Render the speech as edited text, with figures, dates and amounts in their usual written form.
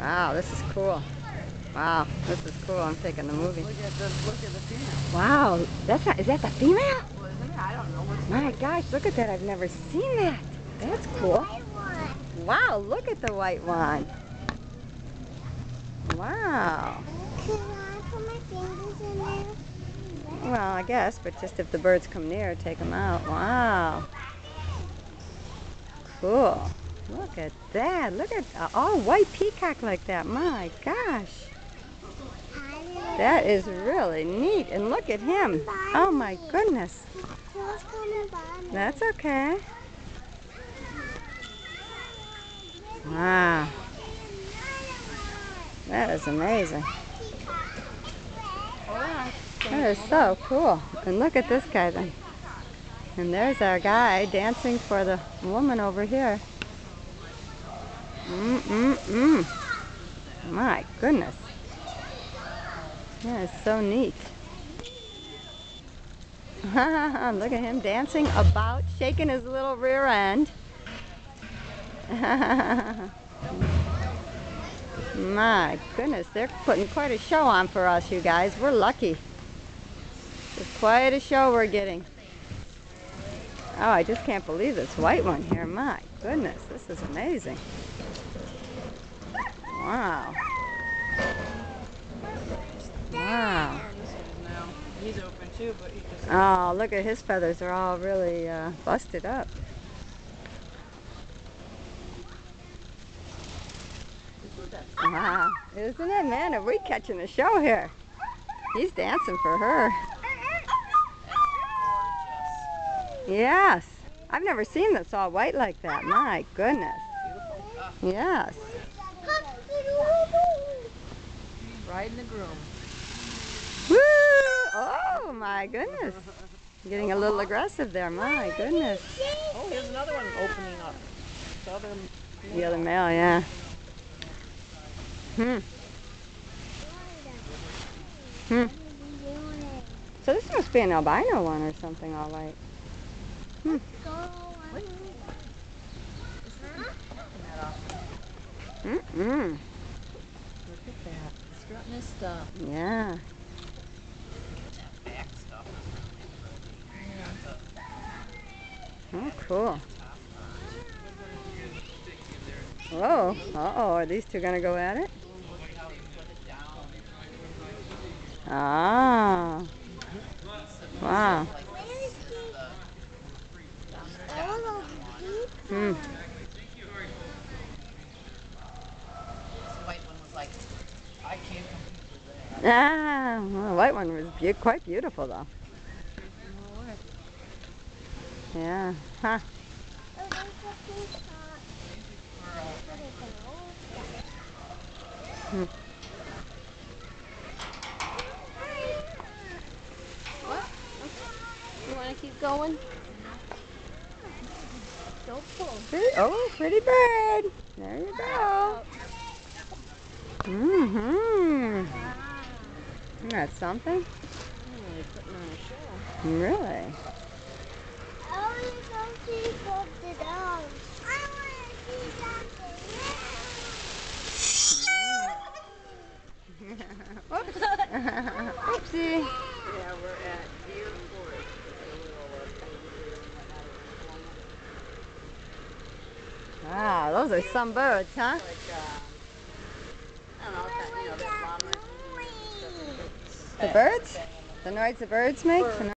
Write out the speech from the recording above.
Wow, this is cool. Wow, this is cool. I'm taking the movie. Look at the female. Wow, is that the female? Well, isn't it? I don't know what's My gosh, look at that. I've never seen that. That's cool. Wow, look at the white one. Wow. Can I put my fingers in there? Well, I guess, but just if the birds come near, take them out. Wow. Cool. Look at that. Look at all white peacock like that. My gosh. That is really neat. And look at him. Oh my goodness. That's okay. Wow. That is amazing. That is so cool. And look at this guy then. And there's our guy dancing for the woman over here. My goodness. That is so neat. Look at him dancing about, shaking his little rear end. My goodness, they're putting quite a show on for us, you guys. We're lucky. It's quite a show we're getting. Oh, I just can't believe this white one here. My goodness, this is amazing. Wow. Wow. He's open too, but he just... Oh, look at his feathers. They're all really busted up. Wow. Isn't it, man? Are we catching a show here? He's dancing for her. Yes. I've never seen this all white like that. My goodness. Yes. Riding the groom. Woo! Oh my goodness. Getting a little aggressive there. My goodness. Oh, here's another one opening up. The other male, yeah. So this must be an albino one or something, all white. Look at that. Strutting his stuff. Yeah. Oh, cool. Whoa. Uh-oh, are these two going to go at it? Ah. Wow. Ah, well, the white one was quite beautiful, though. Yeah. Huh. You want to keep going? Don't pull. Oh, pretty bird. There you go. Isn't that something? They're putting on a show. Really? I want to go see both the dogs. I want to see something. Oopsie. Yeah, we're at Deer Forest. Wow, those are some birds, huh? Like, I don't know, that llamas. The birds? The noise the birds make?